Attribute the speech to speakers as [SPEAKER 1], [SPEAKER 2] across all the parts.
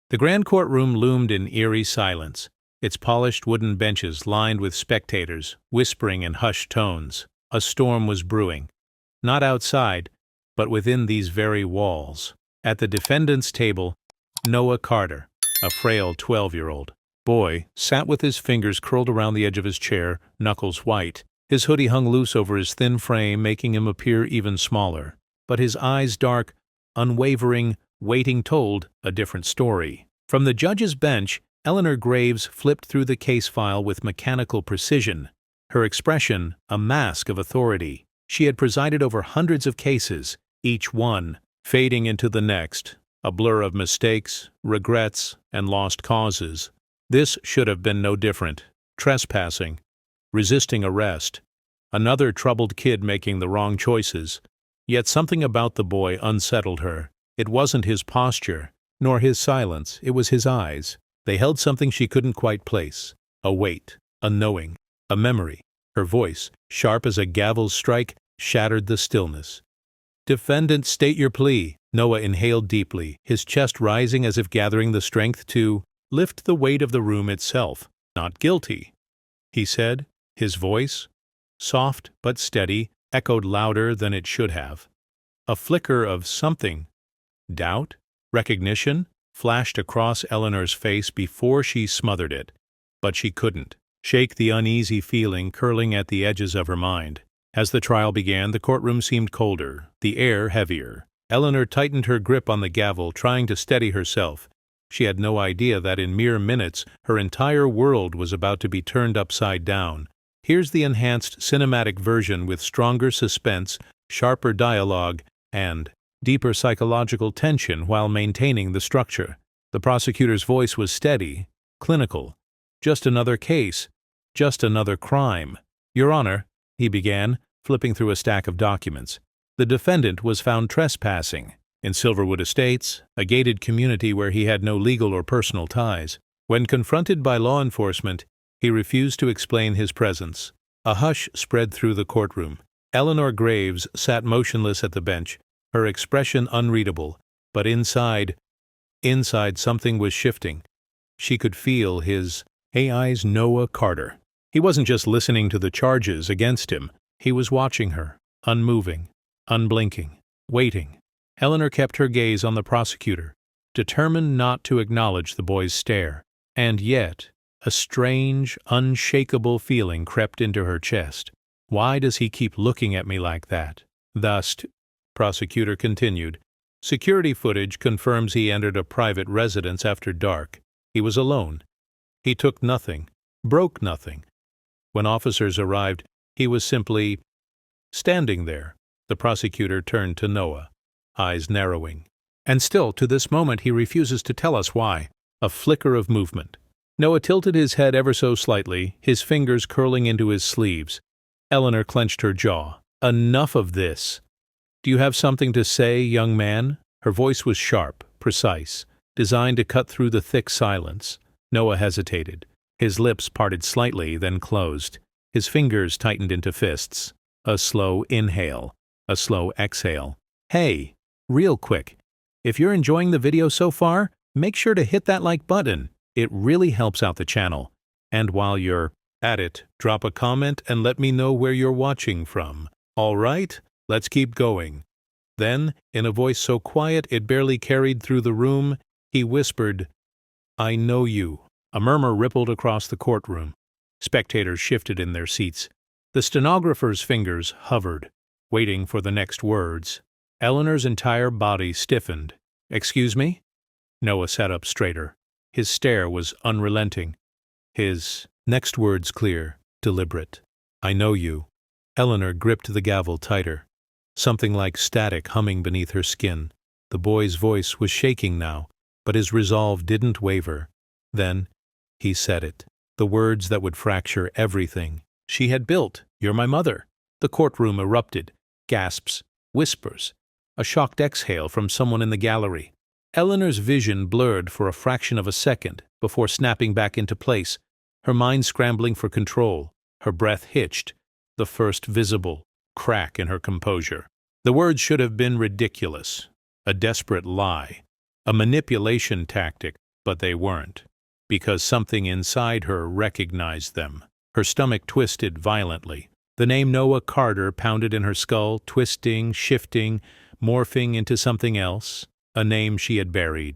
[SPEAKER 1] The grand courtroom loomed in eerie silence, its polished wooden benches lined with spectators, whispering in hushed tones. A storm was brewing, not outside, but within these very walls. At the defendant's table, Noah Carter, a frail 12-year-old boy, sat with his fingers curled around the edge of his chair, knuckles white. His hoodie hung loose over his thin frame, making him appear even smaller. But his eyes dark, unwavering, waiting told a different story. From the judge's bench, Eleanor Graves flipped through the case file with mechanical precision, her expression a mask of authority. She had presided over hundreds of cases, each one fading into the next, a blur of mistakes, regrets, and lost causes. This should have been no different. Trespassing, resisting arrest, another troubled kid making the wrong choices. Yet something about the boy unsettled her. It wasn't his posture, nor his silence, it was his eyes. They held something she couldn't quite place. A weight, a knowing, a memory. Her voice, sharp as a gavel's strike, shattered the stillness. "Defendant, state your plea." Noah inhaled deeply, his chest rising as if gathering the strength to lift the weight of the room itself. "Not guilty," he said. His voice, soft but steady, echoed louder than it should have. A flicker of something, doubt, recognition, flashed across Eleanor's face before she smothered it. But she couldn't shake the uneasy feeling curling at the edges of her mind. As the trial began, the courtroom seemed colder, the air heavier. Eleanor tightened her grip on the gavel, trying to steady herself. She had no idea that in mere minutes her entire world was about to be turned upside down. Here's the enhanced cinematic version with stronger suspense, sharper dialogue, and deeper psychological tension while maintaining the structure. The prosecutor's voice was steady, clinical. "Just another case. Just another crime. Your Honor," he began, flipping through a stack of documents. "The defendant was found trespassing in Silverwood Estates, a gated community where he had no legal or personal ties. When confronted by law enforcement, he refused to explain his presence." A hush spread through the courtroom. Eleanor Graves sat motionless at the bench, her expression unreadable, but inside something was shifting. She could feel his eyes. Noah Carter. He wasn't just listening to the charges against him. He was watching her, unmoving, unblinking, waiting. Eleanor kept her gaze on the prosecutor, determined not to acknowledge the boy's stare. And yet, a strange, unshakable feeling crept into her chest. "Why does he keep looking at me like that?" Thus, prosecutor continued, "Security footage confirms he entered a private residence after dark. He was alone. He took nothing, broke nothing. When officers arrived, he was simply standing there." The prosecutor turned to Noah, eyes narrowing. "And still, to this moment, he refuses to tell us why." A flicker of movement. Noah tilted his head ever so slightly, his fingers curling into his sleeves. Eleanor clenched her jaw. "Enough of this. Do you have something to say, young man?" Her voice was sharp, precise, designed to cut through the thick silence. Noah hesitated. His lips parted slightly, then closed. His fingers tightened into fists. A slow inhale, a slow exhale. "Hey, real quick, if you're enjoying the video so far, make sure to hit that like button. It really helps out the channel. And while you're at it, drop a comment and let me know where you're watching from. All right, let's keep going." Then, in a voice so quiet it barely carried through the room, he whispered, "I know you." A murmur rippled across the courtroom. Spectators shifted in their seats. The stenographer's fingers hovered, waiting for the next words. Eleanor's entire body stiffened. "Excuse me?" Noah sat up straighter. His stare was unrelenting. His next words clear, deliberate. "I know you." Eleanor gripped the gavel tighter, something like static humming beneath her skin. The boy's voice was shaking now, but his resolve didn't waver. Then he said it, the words that would fracture everything she had built. "You're my mother." The courtroom erupted. Gasps, whispers, a shocked exhale from someone in the gallery. Eleanor's vision blurred for a fraction of a second before snapping back into place, her mind scrambling for control, her breath hitched, the first visible crack in her composure. The words should have been ridiculous, a desperate lie, a manipulation tactic, but they weren't, because something inside her recognized them. Her stomach twisted violently. The name Noah Carter pounded in her skull, twisting, shifting, morphing into something else, a name she had buried,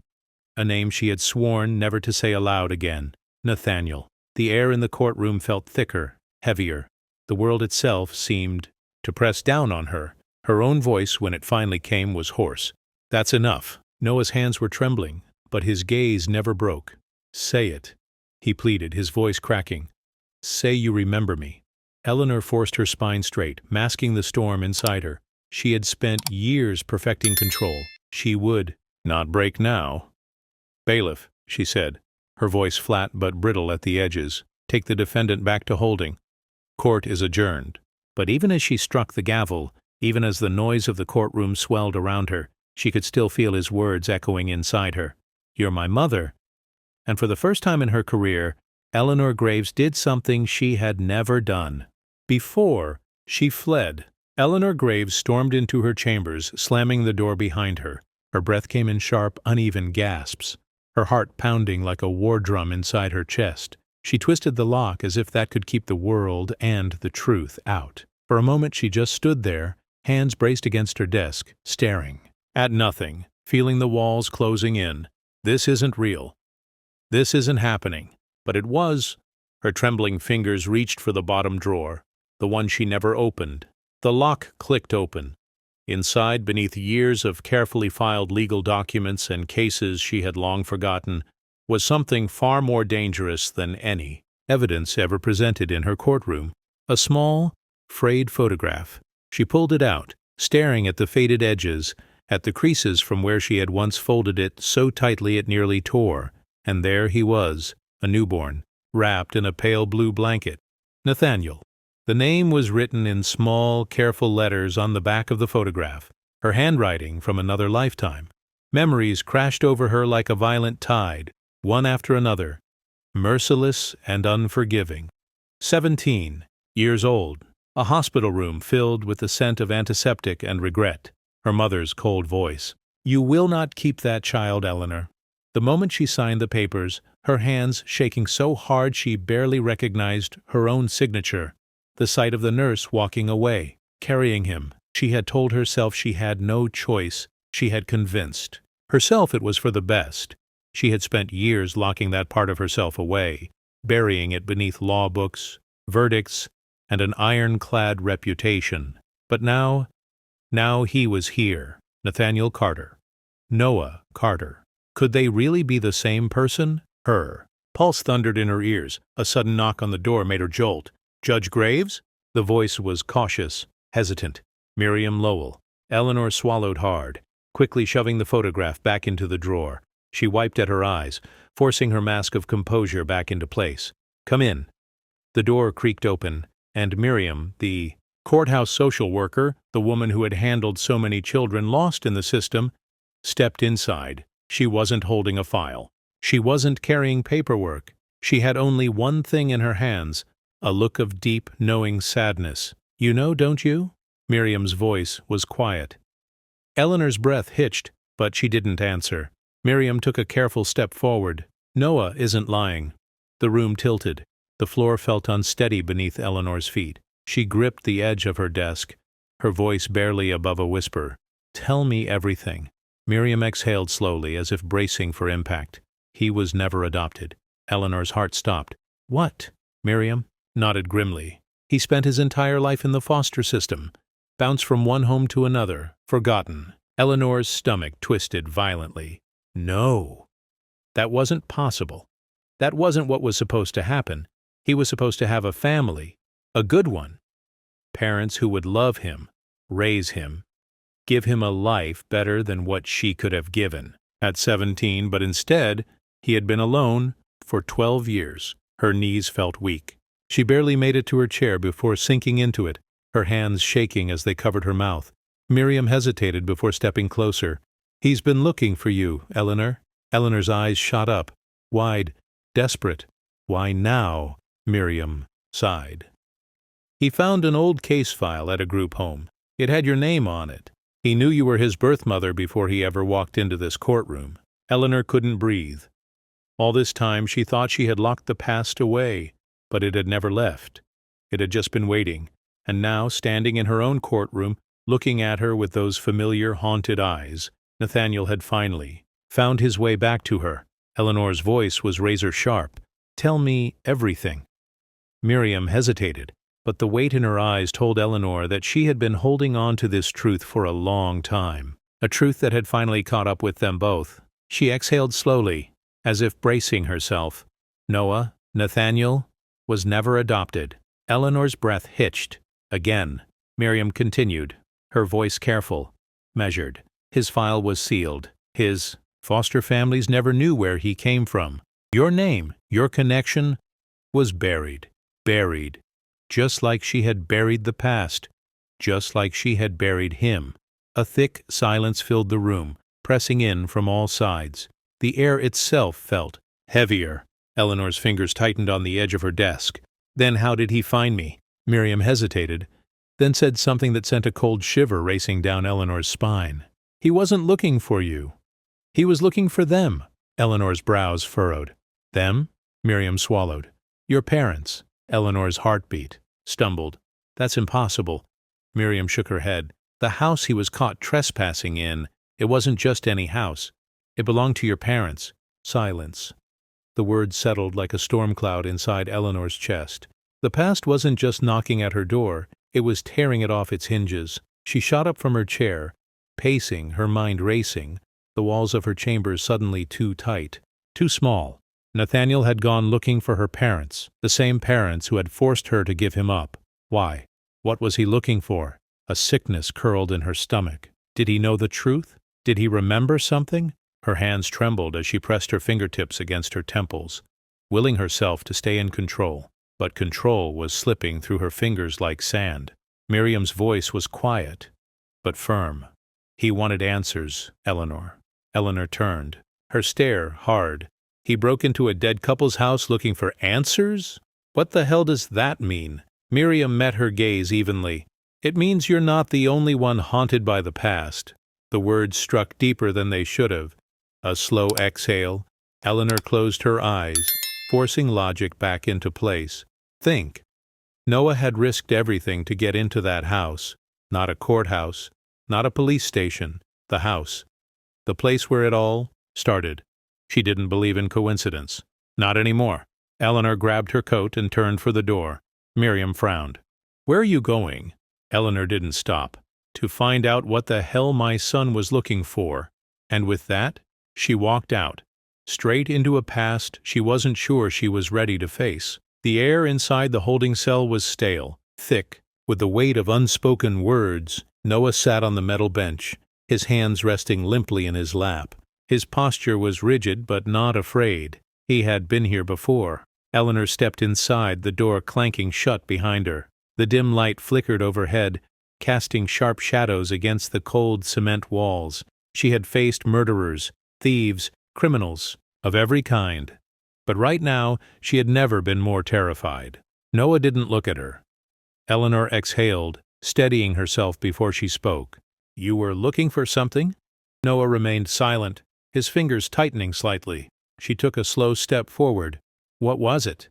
[SPEAKER 1] a name she had sworn never to say aloud again. Nathaniel. The air in the courtroom felt thicker, heavier. The world itself seemed to press down on her. Her own voice, when it finally came, was hoarse. "That's enough." Noah's hands were trembling, but his gaze never broke. "Say it," he pleaded, his voice cracking. "Say you remember me." Eleanor forced her spine straight, masking the storm inside her. She had spent years perfecting control. She would not break now. "Bailiff," she said, her voice flat but brittle at the edges, "take the defendant back to holding. Court is adjourned." But even as she struck the gavel, even as the noise of the courtroom swelled around her, she could still feel his words echoing inside her. "You're my mother." And for the first time in her career, Eleanor Graves did something she had never done. Before, she fled. Eleanor Graves stormed into her chambers, slamming the door behind her. Her breath came in sharp, uneven gasps, her heart pounding like a war drum inside her chest. She twisted the lock as if that could keep the world and the truth out. For a moment she just stood there, hands braced against her desk, staring at nothing, feeling the walls closing in. This isn't real. This isn't happening. But it was. Her trembling fingers reached for the bottom drawer, the one she never opened. The lock clicked open. Inside, beneath years of carefully filed legal documents and cases she had long forgotten, was something far more dangerous than any evidence ever presented in her courtroom. A small, frayed photograph. She pulled it out, staring at the faded edges, at the creases from where she had once folded it so tightly it nearly tore. And there he was, a newborn, wrapped in a pale blue blanket. Nathaniel. The name was written in small, careful letters on the back of the photograph, her handwriting from another lifetime. Memories crashed over her like a violent tide, one after another, merciless and unforgiving. 17 years old, a hospital room filled with the scent of antiseptic and regret, her mother's cold voice. "You will not keep that child, Eleanor." The moment she signed the papers, her hands shaking so hard she barely recognized her own signature. The sight of the nurse walking away, carrying him. She had told herself she had no choice. She had convinced herself it was for the best. She had spent years locking that part of herself away, burying it beneath law books, verdicts, and an ironclad reputation. But now he was here, Nathaniel Carter. Noah Carter. Could they really be the same person? Her. Pulse thundered in her ears. A sudden knock on the door made her jolt. "Judge Graves?" The voice was cautious, hesitant. "Miriam Lowell." Eleanor swallowed hard, quickly shoving the photograph back into the drawer. She wiped at her eyes, forcing her mask of composure back into place. "Come in." The door creaked open, and Miriam, the courthouse social worker, the woman who had handled so many children lost in the system, stepped inside. She wasn't holding a file. She wasn't carrying paperwork. She had only one thing in her hands, a look of deep, knowing sadness. "You know, don't you?" Miriam's voice was quiet. Eleanor's breath hitched, but she didn't answer. Miriam took a careful step forward. "Noah isn't lying." The room tilted. The floor felt unsteady beneath Eleanor's feet. She gripped the edge of her desk, her voice barely above a whisper. "Tell me everything." Miriam exhaled slowly, as if bracing for impact. He was never adopted. Eleanor's heart stopped. "What?" Miriam nodded grimly. "He spent his entire life in the foster system, bounced from one home to another, forgotten." Eleanor's stomach twisted violently. No. That wasn't possible. That wasn't what was supposed to happen. He was supposed to have a family, a good one. Parents who would love him, raise him, give him a life better than what she could have given at 17, but instead, he had been alone for 12 years. Her knees felt weak. She barely made it to her chair before sinking into it, her hands shaking as they covered her mouth. Miriam hesitated before stepping closer. "He's been looking for you, Eleanor." Eleanor's eyes shot up, wide, desperate. "Why now?" Miriam sighed. "He found an old case file at a group home. It had your name on it. He knew you were his birth mother before he ever walked into this courtroom." Eleanor couldn't breathe. All this time she thought she had locked the past away, but it had never left. It had just been waiting, and now, standing in her own courtroom, looking at her with those familiar, haunted eyes, Nathaniel had finally found his way back to her. Eleanor's voice was razor-sharp. "Tell me everything." Miriam hesitated, but the weight in her eyes told Eleanor that she had been holding on to this truth for a long time, a truth that had finally caught up with them both. She exhaled slowly, as if bracing herself. Noah, Nathaniel, was never adopted. Eleanor's breath hitched. Again. Miriam continued, her voice careful, measured. His file was sealed. His foster families never knew where he came from. Your name, your connection, was buried. Buried. Just like she had buried the past. Just like she had buried him. A thick silence filled the room, pressing in from all sides. The air itself felt heavier. Eleanor's fingers tightened on the edge of her desk. "Then how did he find me?" Miriam hesitated, then said something that sent a cold shiver racing down Eleanor's spine. "He wasn't looking for you. He was looking for them." Eleanor's brows furrowed. "Them?" Miriam swallowed. "Your parents." Eleanor's heartbeat stumbled. "That's impossible." Miriam shook her head. "The house he was caught trespassing in, it wasn't just any house. It belonged to your parents." Silence. The words settled like a storm cloud inside Eleanor's chest. The past wasn't just knocking at her door, it was tearing it off its hinges. She shot up from her chair, pacing, her mind racing, the walls of her chamber suddenly too tight, too small. Nathaniel had gone looking for her parents, the same parents who had forced her to give him up. Why? What was he looking for? A sickness curled in her stomach. Did he know the truth? Did he remember something? Her hands trembled as she pressed her fingertips against her temples, willing herself to stay in control. But control was slipping through her fingers like sand. Miriam's voice was quiet, but firm. "He wanted answers, Eleanor." Eleanor turned, her stare hard. "He broke into a dead couple's house looking for answers? What the hell does that mean?" Miriam met her gaze evenly. "It means you're not the only one haunted by the past." The words struck deeper than they should have. A slow exhale. Eleanor closed her eyes, forcing logic back into place. Think. Noah had risked everything to get into that house. Not a courthouse, not a police station, the house. The place where it all started. She didn't believe in coincidence. Not anymore. Eleanor grabbed her coat and turned for the door. Miriam frowned. "Where are you going?" Eleanor didn't stop. "To find out what the hell my son was looking for." And with that, she walked out, straight into a past she wasn't sure she was ready to face. The air inside the holding cell was stale, thick, with the weight of unspoken words. Noah sat on the metal bench, his hands resting limply in his lap. His posture was rigid but not afraid. He had been here before. Eleanor stepped inside, the door clanking shut behind her. The dim light flickered overhead, casting sharp shadows against the cold cement walls. She had faced murderers, thieves, criminals of every kind. But right now, she had never been more terrified. Noah didn't look at her. Eleanor exhaled, steadying herself before she spoke. "You were looking for something?" Noah remained silent, his fingers tightening slightly. She took a slow step forward. "What was it?"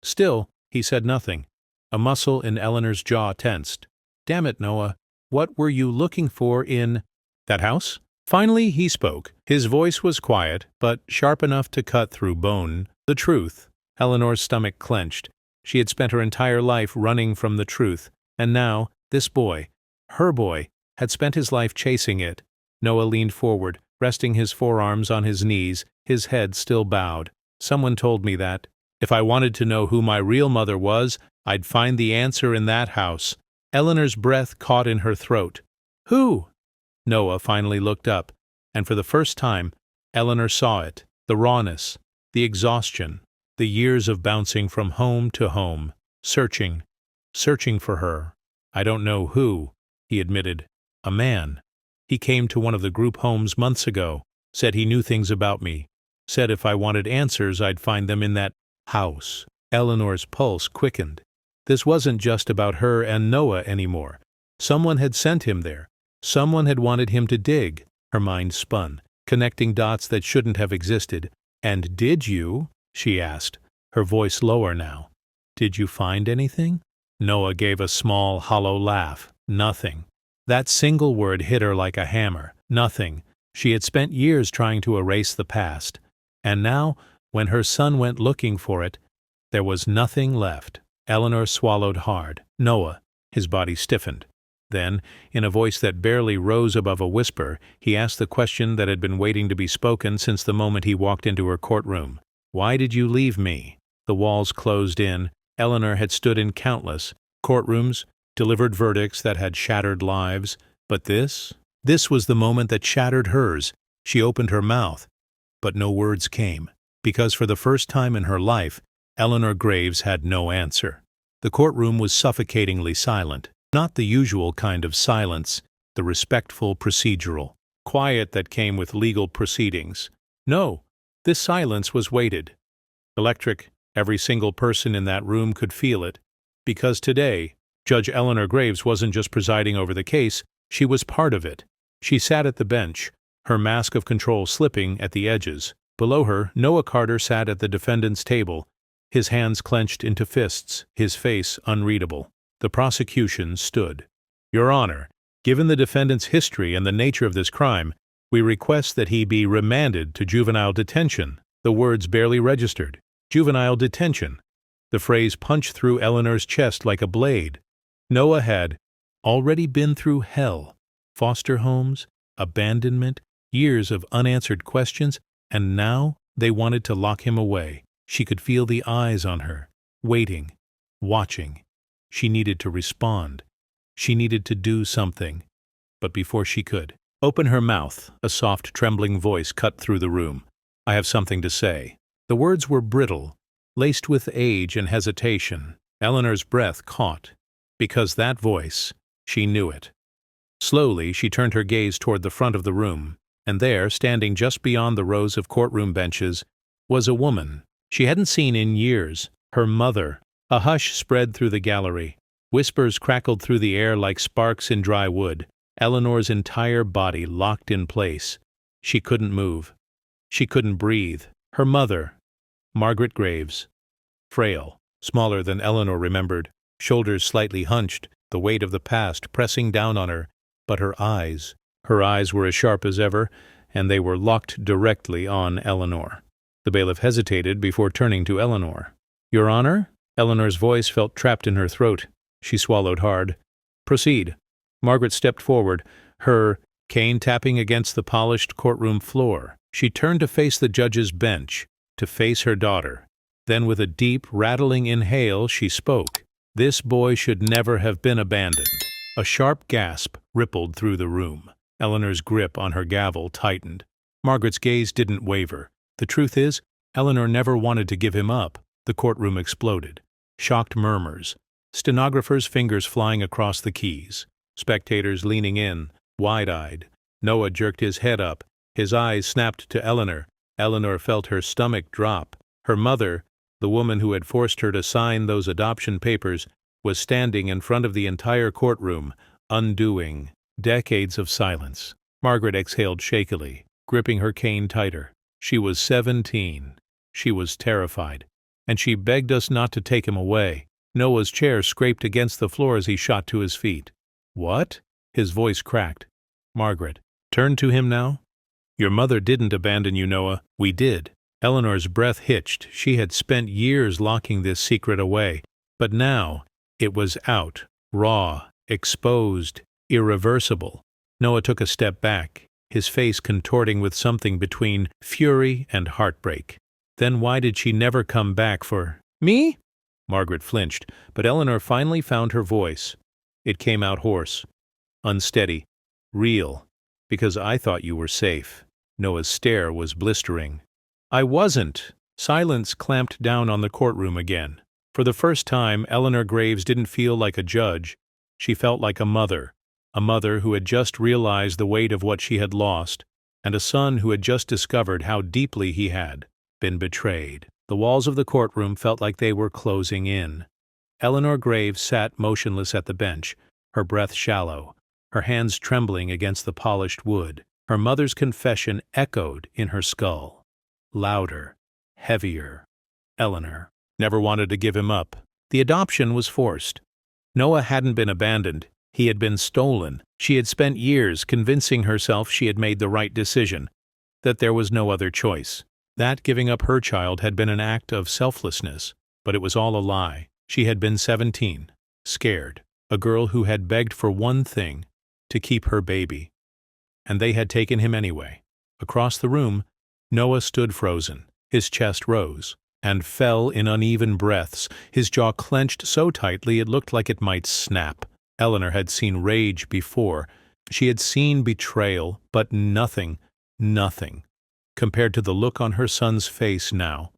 [SPEAKER 1] Still, he said nothing. A muscle in Eleanor's jaw tensed. "Damn it, Noah. What were you looking for in that house?" Finally, he spoke. His voice was quiet, but sharp enough to cut through bone. The truth. Eleanor's stomach clenched. She had spent her entire life running from the truth, and now, this boy, her boy, had spent his life chasing it. Noah leaned forward, resting his forearms on his knees, his head still bowed. "Someone told me that. If I wanted to know who my real mother was, I'd find the answer in that house." Eleanor's breath caught in her throat. "Who?" Noah finally looked up, and for the first time, Eleanor saw it, the rawness, the exhaustion, the years of bouncing from home to home, searching for her. "I don't know who," he admitted. "A man. He came to one of the group homes months ago, said he knew things about me, said if I wanted answers I'd find them in that house." Eleanor's pulse quickened. This wasn't just about her and Noah anymore. Someone had sent him there. Someone had wanted him to dig. Her mind spun, connecting dots that shouldn't have existed. "And did you," she asked, her voice lower now, "did you find anything?" Noah gave a small, hollow laugh. Nothing. That single word hit her like a hammer. Nothing. She had spent years trying to erase the past. And now, when her son went looking for it, there was nothing left. Eleanor swallowed hard. "Noah." His body stiffened. Then, in a voice that barely rose above a whisper, he asked the question that had been waiting to be spoken since the moment he walked into her courtroom. "Why did you leave me?" The walls closed in. Eleanor had stood in countless courtrooms, delivered verdicts that had shattered lives. But this was the moment that shattered hers. She opened her mouth, but no words came, because for the first time in her life, Eleanor Graves had no answer. The courtroom was suffocatingly silent. Not the usual kind of silence, the respectful procedural quiet that came with legal proceedings. No, this silence was weighted. Electric. Every single person in that room could feel it. Because today, Judge Eleanor Graves wasn't just presiding over the case, she was part of it. She sat at the bench, her mask of control slipping at the edges. Below her, Noah Carter sat at the defendant's table, his hands clenched into fists, his face unreadable. The prosecution stood. "Your Honor, given the defendant's history and the nature of this crime, we request that he be remanded to juvenile detention." The words barely registered. Juvenile detention. The phrase punched through Eleanor's chest like a blade. Noah had already been through hell. Foster homes, abandonment, years of unanswered questions, and now they wanted to lock him away. She could feel the eyes on her, waiting, watching. She needed to respond. She needed to do something. But before she could open her mouth, a soft, trembling voice cut through the room. "I have something to say." The words were brittle, laced with age and hesitation. Eleanor's breath caught. Because that voice, she knew it. Slowly, she turned her gaze toward the front of the room, and there, standing just beyond the rows of courtroom benches, was a woman she hadn't seen in years, her mother. A hush spread through the gallery. Whispers crackled through the air like sparks in dry wood. Eleanor's entire body locked in place. She couldn't move. She couldn't breathe. Her mother, Margaret Graves. Frail, smaller than Eleanor remembered, shoulders slightly hunched, the weight of the past pressing down on her. But her eyes were as sharp as ever, and they were locked directly on Eleanor. The bailiff hesitated before turning to Eleanor. "Your Honor?" Eleanor's voice felt trapped in her throat. She swallowed hard. "Proceed." Margaret stepped forward, her cane tapping against the polished courtroom floor. She turned to face the judge's bench, to face her daughter. Then with a deep, rattling inhale, she spoke. "This boy should never have been abandoned." A sharp gasp rippled through the room. Eleanor's grip on her gavel tightened. Margaret's gaze didn't waver. The truth is, Eleanor never wanted to give him up. The courtroom exploded. Shocked murmurs. Stenographers' fingers flying across the keys. Spectators leaning in, wide-eyed. Noah jerked his head up. His eyes snapped to Eleanor. Eleanor felt her stomach drop. Her mother, the woman who had forced her to sign those adoption papers, was standing in front of the entire courtroom, undoing decades of silence. Margaret exhaled shakily, gripping her cane tighter. She was 17. She was terrified, and she begged us not to take him away. Noah's chair scraped against the floor as he shot to his feet. "What?" His voice cracked. "Margaret, turn to him now." "Your mother didn't abandon you, Noah. We did." Eleanor's breath hitched. She had spent years locking this secret away, but now it was out, raw, exposed, irreversible. Noah took a step back, his face contorting with something between fury and heartbreak. "Then why did she never come back for me?" Margaret flinched, but Eleanor finally found her voice. It came out hoarse, unsteady, real. "Because I thought you were safe." Noah's stare was blistering. "I wasn't." Silence clamped down on the courtroom again. For the first time, Eleanor Graves didn't feel like a judge. She felt like a mother who had just realized the weight of what she had lost, and a son who had just discovered how deeply he had been betrayed. The walls of the courtroom felt like they were closing in. Eleanor Graves sat motionless at the bench, her breath shallow, her hands trembling against the polished wood. Her mother's confession echoed in her skull. Louder, heavier. Eleanor never wanted to give him up. The adoption was forced. Noah hadn't been abandoned. He had been stolen. She had spent years convincing herself she had made the right decision, that there was no other choice. That giving up her child had been an act of selflessness, but it was all a lie. She had been 17, scared, a girl who had begged for one thing, to keep her baby. And they had taken him anyway. Across the room, Noah stood frozen. His chest rose and fell in uneven breaths, his jaw clenched so tightly it looked like it might snap. Eleanor had seen rage before. She had seen betrayal, but nothing compared to the look on her son's face now.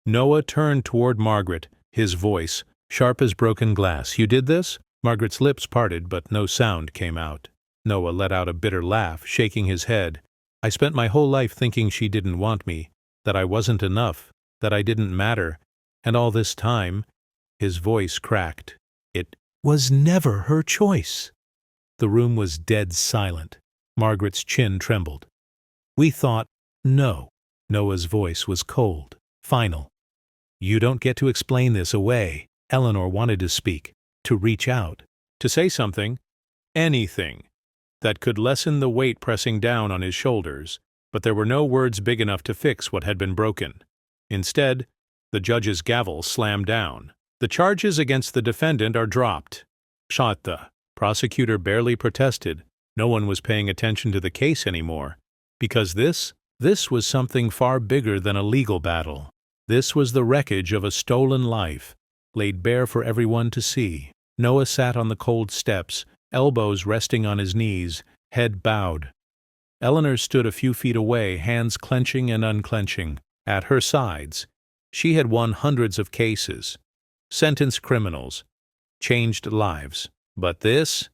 [SPEAKER 1] Noah turned toward Margaret, his voice sharp as broken glass. "You did this?" Margaret's lips parted, but no sound came out. Noah let out a bitter laugh, shaking his head. "I spent my whole life thinking she didn't want me, that I wasn't enough, that I didn't matter, and all this time," his voice cracked, "it was never her choice." The room was dead silent. Margaret's chin trembled. "We thought, no." Noah's voice was cold, final. "You don't get to explain this away." Eleanor wanted to speak, to reach out, to say something, anything, that could lessen the weight pressing down on his shoulders, but there were no words big enough to fix what had been broken. Instead, the judge's gavel slammed down. "The charges against the defendant are dropped." Shot. The prosecutor barely protested. No one was paying attention to the case anymore, because this was something far bigger than a legal battle. This was the wreckage of a stolen life, laid bare for everyone to see. Noah sat on the cold steps, elbows resting on his knees, head bowed. Eleanor stood a few feet away, hands clenching and unclenching. At her sides, she had won hundreds of cases, sentenced criminals, changed lives. But this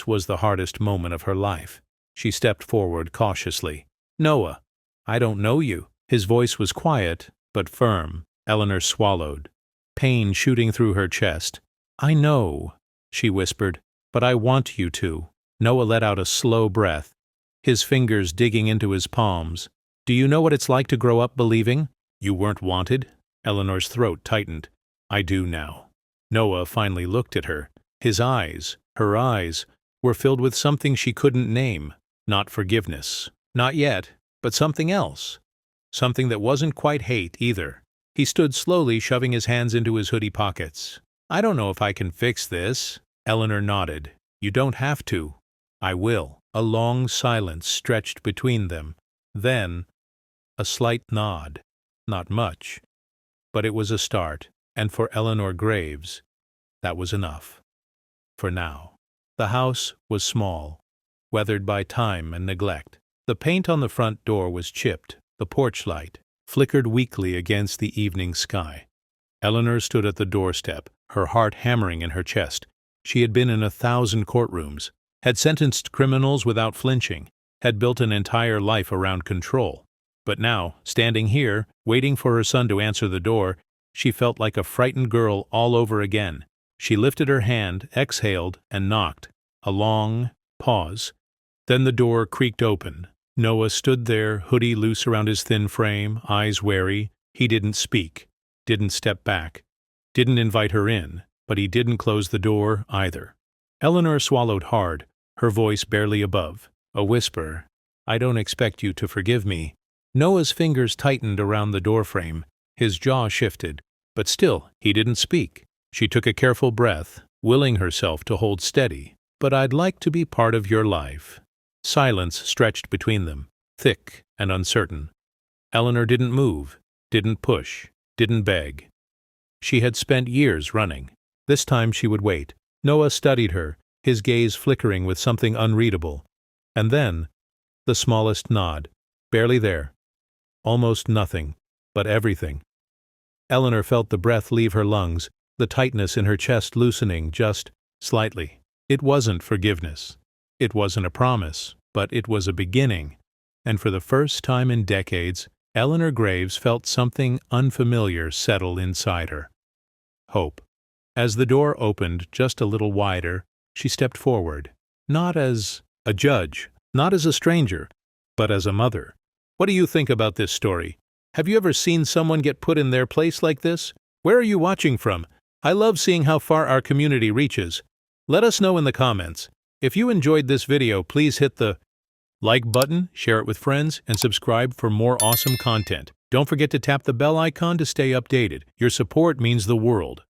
[SPEAKER 1] was the hardest moment of her life. She stepped forward cautiously. "Noah, I don't know you." His voice was quiet, but firm. Eleanor swallowed, pain shooting through her chest. "I know," she whispered, "but I want you to." Noah let out a slow breath, his fingers digging into his palms. "Do you know what it's like to grow up believing you weren't wanted?" Eleanor's throat tightened. "I do now." Noah finally looked at her. Her eyes, were filled with something she couldn't name. Not forgiveness. Not yet, but something else. Something that wasn't quite hate either. He stood slowly, shoving his hands into his hoodie pockets. "I don't know if I can fix this." Eleanor nodded. "You don't have to." "I will." A long silence stretched between them. Then, a slight nod. Not much. But it was a start, and for Eleanor Graves, that was enough. For now. The house was small, weathered by time and neglect. The paint on the front door was chipped. The porch light flickered weakly against the evening sky. Eleanor stood at the doorstep, her heart hammering in her chest. She had been in 1,000 courtrooms, had sentenced criminals without flinching, had built an entire life around control. But now, standing here, waiting for her son to answer the door, she felt like a frightened girl all over again. She lifted her hand, exhaled, and knocked. A long pause. Then the door creaked open. Noah stood there, hoodie loose around his thin frame, eyes wary. He didn't speak, didn't step back, didn't invite her in, but he didn't close the door either. Eleanor swallowed hard, her voice barely above. A whisper. "I don't expect you to forgive me." Noah's fingers tightened around the doorframe. His jaw shifted, but still he didn't speak. She took a careful breath, willing herself to hold steady. "But I'd like to be part of your life." Silence stretched between them, thick and uncertain. Eleanor didn't move, didn't push, didn't beg. She had spent years running. This time she would wait. Noah studied her, his gaze flickering with something unreadable. And then, the smallest nod, barely there. Almost nothing, but everything. Eleanor felt the breath leave her lungs, the tightness in her chest loosening just slightly. It wasn't forgiveness. It wasn't a promise, but it was a beginning. And for the first time in decades, Eleanor Graves felt something unfamiliar settle inside her. Hope. As the door opened just a little wider, she stepped forward. Not as a judge, not as a stranger, but as a mother. "What do you think about this story?" Have you ever seen someone get put in their place like this? Where are you watching from? I love seeing how far our community reaches. Let us know in the comments. If you enjoyed this video, please hit the like button, share it with friends, and subscribe for more awesome content. Don't forget to tap the bell icon to stay updated. Your support means the world.